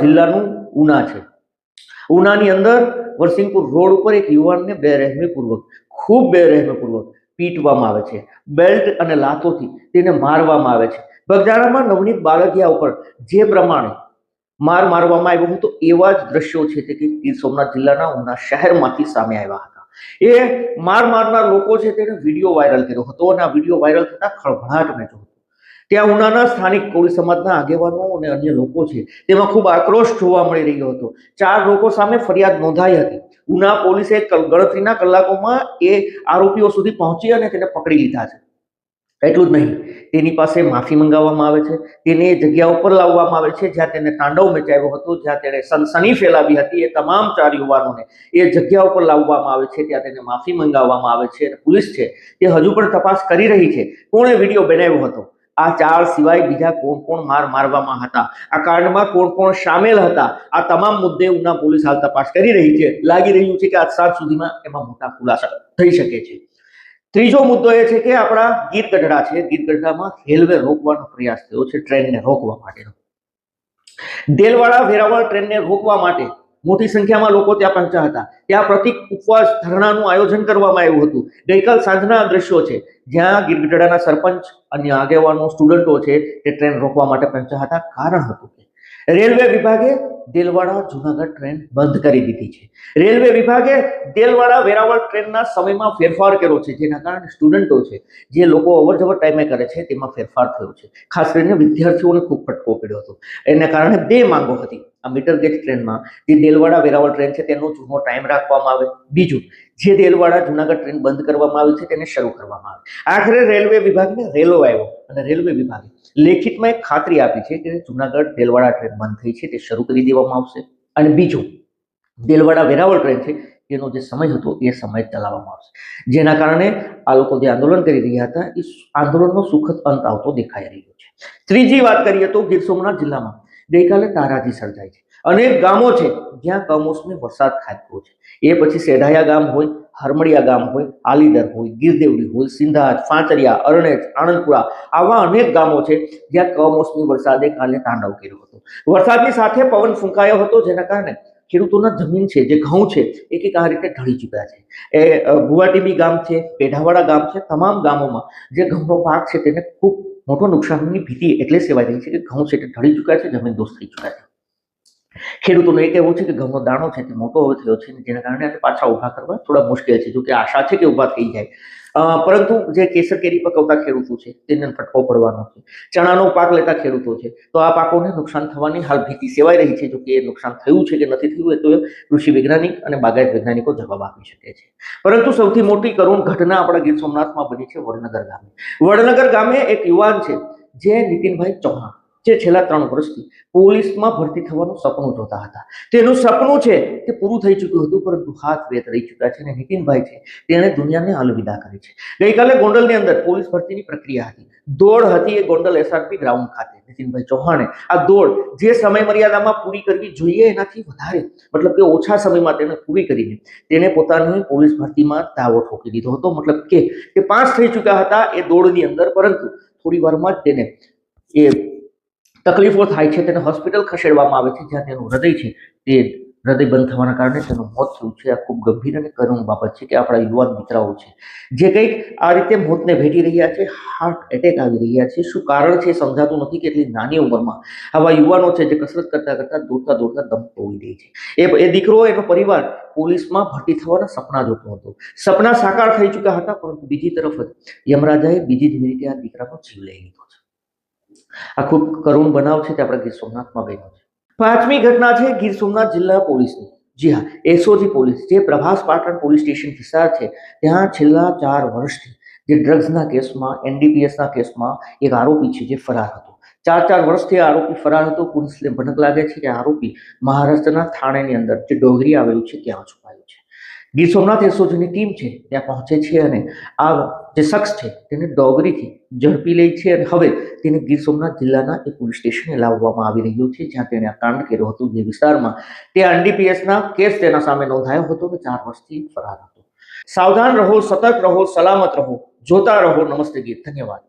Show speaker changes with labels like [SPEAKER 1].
[SPEAKER 1] જિલ્લાનું ઉના છે। ઉનાની અંદર વરસિંગપુર રોડ ઉપર એક યુવાનને બેરહેમીપૂર્વક ખૂબ બેરહેમીપૂર્વક પીટવામાં આવે છે। બેલ્ટ અને લાતોથી તેને મારવામાં આવે છે। બગદાણામાં નવનીત બાળકિયા ઉપર જે પ્રમાણે મારવામાં આવ્યો હતો એવા જ દ્રશ્યો છે તે ગીર સોમનાથ જિલ્લાના ઉના શહેરમાંથી સામે આવ્યા હતા। એ મારનાર લોકો છે તેને વિડીયો વાયરલ કર્યો હતો અને આ વિડીયો વાયરલ થતા ખળભળાટ મચ્યો હતો। ત્યાં ઉનાના સ્થાનિક કોળી સમાજના આગેવાનો અને અન્ય લોકો છે તેમાં ખૂબ આક્રોશ જોવા મળી રહ્યો હતો। 4 લોકો સામે ફરિયાદ નોંધાઈ હતી। ઉના પોલીસે ગણતરીના કલાકોમાં એ આરોપીઓ સુધી પહોંચી અને તેને પકડી લીધા છે। એટલું જ નહીં, તેની પાસે માફી મંગાવવામાં આવે છે, તેને એ જગ્યા ઉપર લાવવામાં આવે છે જ્યાં તેને તાંડવ મચાવ્યો હતો, જ્યાં તેણે સનસની ફેલાવી હતી। એ તમામ 4 યુવાનોને એ જગ્યા ઉપર લાવવામાં આવે છે, ત્યાં તેને માફી મંગાવવામાં આવે છે। પોલીસ છે તે હજુ પણ તપાસ કરી રહી છે કોણે વિડીયો બનાવ્યો હતો। આ 4 સિવાય બીજા કોણ મારવામાં હતા, આ કાંડમાં કોણ સામેલ હતા, આ તમામ મુદ્દે ઉના પોલીસ હાલ તપાસ કરી રહી છે। લાગી રહ્યું છે કે આજ સાંજ સુધીમાં એમાં મોટા ખુલાસા થઈ શકે છે। ત્રીજો મુદ્દો એ છે કે આપણા ગીર ગઢડા છે, ગીર ગઢડામાં રેલવે રોકવાનો પ્રયાસ થયો છે ટ્રેનને રોકવા માટેનો। દેલવાડા વેરાવળ ટ્રેનને રોકવા માટે મોટી સંખ્યામાં લોકો ત્યાં પહોંચ્યા હતા। ત્યાં પ્રતિક ઉપવાસ ધરણાનું આયોજન કરવામાં આવ્યું હતું। ગઈકાલ સાંજના દ્રશ્યો છે જ્યાં ગીર ગઢડાના સરપંચ અને આગેવાનો સ્ટુડન્ટો છે તે ટ્રેન રોકવા માટે પહોંચ્યા હતા। કારણ હતું કે રેલવે વિભાગે દેલવાડા જુનાગઢ ટ્રેન બંધ કરી દીધી છે। રેલવે વિભાગે દેલવાડા વેરાવળ ટ્રેનના સમયમાં ફેરફાર કર્યો છે, જેના કારણે સ્ટુડન્ટો છે જે લોકો અવરજવર ટાઈમે કરે છે તેમાં ફેરફાર થયો છે। ખાસ કરીને વિદ્યાર્થીઓને ખૂબ ફટકો પડ્યો હતો। એના કારણે 2 માંગો હતી। આ મીટર ગેજ ટ્રેનમાં જે દેલવાડા વેરાવળ ટ્રેન છે તેનો જૂનો ટાઈમ રાખવામાં આવે, બીજું જે દેલવાડા જુનાગઢ ટ્રેન બંધ કરવામાં આવી છે તેને શરૂ કરવામાં આવે। આખરે રેલવે વિભાગને રેલો આવ્યો અને રેલવે વિભાગે લેખિતમાં એક ખાતરી આપી છે કે જુનાગઢ દેલવાડા ટ્રેન બંધ થઈ છે તે શરૂ કરી દેવામાં આવશે અને બીજું દેલવાડા વેરાવળ ટ્રેન છે તેનો જે સમય હતો એ સમય ચલાવવામાં આવશે, જેના કારણે આ લોકો જે આંદોલન કરી રહ્યા હતા એ આંદોલનનો સુખદ અંત આવતો દેખાઈ રહ્યો છે। ત્રીજી વાત કરીએ તો ગીર સોમનાથ જિલ્લામાં ગઈકાલે તારાજી સર્જાઈ છે। અનેક ગામો છે જ્યાં કમોસમી વરસાદ ખાબક્યો છે। એ પછી સેઢાયા ગામ હોય, હરમડિયા ગામ હોય, આલીદર હોય, ગીરદેવડી હોય, સિંધાજ, પાંચરિયા, અરણેજ, આણંદપુરા આવા અનેક ગામો છે જ્યાં કમોસમી વરસાદે કાલે તાંડવ કર્યો હતો। વરસાદની સાથે પવન ફૂંકાયો હતો, જેના કારણે ખેડૂતોના જમીન છે જે ઘઉં છે એક આ રીતે ઢળી ચૂક્યા છે। એ ભુવાટીબી ગામ છે, પેઢાવાડા ગામ છે, તમામ ગામોમાં જે ઘઉંનો પાક છે તેને ખૂબ મોટો નુકસાનની ભીતિ એટલે સેવાઈ રહી છે કે ઘઉં છે તે ઢળી ચૂક્યા છે, જમીન દોસ્ત થઈ ચૂક્યા છે। ખેડૂતોનું એ કહેવું છે કે ઘઉંનો દાણો છે તે મોટો હવે થયો છે, જેના કારણે પાછા ઊભા કરવા થોડા મુશ્કેલ છે। જો કે આશા છે કે ઊભા થઈ જાય, પરંતુ જે કેસર કેરી પકવતા ખેડૂતો છે તેને ફટકો પડવાનો છે, ચણાનો પાક લેતા ખેડૂતો છે તો આ પાકોને નુકસાન થવાની હાલ ભીતિ સેવાઈ રહી છે। જો કે એ નુકસાન થયું છે કે નથી થયું એ તો કૃષિ વૈજ્ઞાનિક અને બાગાયત વૈજ્ઞાનિકો જવાબ આપી શકે છે। પરંતુ સૌથી મોટી કરુણ ઘટના આપણા ગીર સોમનાથમાં બની છે વડનગર ગામે। વડનગર ગામે એક યુવાન છે જે નીતિનભાઈ ચૌહાણ, જે છેલ્લા 3 વર્ષથી પોલીસમાં ભરતી થવાનું સપનું જોતા હતા। તેનું સપનું છે તે પૂરું થઈ ચૂક્યું હતું, પરંતુ હાથ વેત રહી ચૂક્યા છે અને નીતિનભાઈ છે તેણે દુનિયાને અલવિદા કરી છે। ગઈકાલે ગોંડલની અંદર પોલીસ ભરતીની પ્રક્રિયા હતી, દોડ હતી એ ગોંડલ એસઆરપી ગ્રાઉન્ડ ખાતે। નીતિનભાઈ ચૌહાણે આ દોડ જે સમય મર્યાદામાં પૂરી કરવી જોઈએ એનાથી વધારે, મતલબ કે ઓછા સમયમાં તેને પૂરી કરીને તેને પોતાની પોલીસ ભરતીમાં દાવો ઠોકી દીધો હતો। મતલબ કે તે પાસ થઈ ચૂક્યા હતા એ દોડની અંદર, પરંતુ થોડી વારમાં જ તેને એ તકલીફો થાય છે, તેને હોસ્પિટલ ખસેડવામાં આવે છે જ્યાં તેનું હૃદય છે તે હૃદય બંધ થવાના કારણે તેનું મોત થયું છે। આ ખૂબ ગંભીર અને કરુણ બાબત છે કે આપણા યુવાન મિત્રાઓ છે જે કંઈક આ રીતે મોતને ભેટી રહ્યા છે, હાર્ટ એટેક આવી રહ્યા છે। શું કારણ છે સમજાતું નથી કે એટલી નાની ઉંમરમાં આવા યુવાનો છે જે કસરત કરતા દોડતા દમ તોડી દે છે। એ દીકરો, એનો પરિવાર પોલીસમાં ભરતી થવાના સપના જોતો હતો, સપના સાકાર થઈ ચૂક્યા હતા, પરંતુ બીજી તરફ જ યમરાજાએ બીજી જ મિનિટે આ દીકરાનો જીવ લઈ લીધો છે। આ ખૂબ કરુણ બનાવ છે તે આપણા ગીર સોમનાથમાં બન્યો છે। 5મી ઘટના છે ગીર સોમનાથ જિલ્લા પોલીસની। જી હા, એસઓજી પોલીસ જે પ્રભાસ પાટણ પોલીસ સ્ટેશન વિસ્તાર છે ત્યાં છેલ્લા 4 વર્ષથી જે ડ્રગ્સના કેસમાં, એનડીપીએસના કેસમાં એક આરોપી છે જે ફરાર હતો। 4 વર્ષથી આરોપી ફરાર હતો। પોલીસને ભનક લાગે છે કે આરોપી મહારાષ્ટ્રના થાણેની અંદર જે ડોગરી આવેલું છે ત્યાં છુપાયું છે। ગીર સોમનાથ એસઓજીની ટીમ છે ત્યાં પહોંચે છે અને આ જે શખ્સ છે તેને ડોગરીથી ઝડપી લે છે અને હવે તેને ગીર સોમનાથ જિલ્લાના એક પોલીસ સ્ટેશને લાવવામાં આવી રહ્યું છે જ્યાં તેણે આ કાંડ કર્યો હતો, જે વિસ્તારમાં તે એનડીપીએસના કેસ તેના સામે નોંધાયો હતો અને 4 વર્ષથી ફરાર હતો। સાવધાન રહો, સતર્ક રહો, સલામત રહો, જોતા રહો નમસ્તે ગીર। ધન્યવાદ।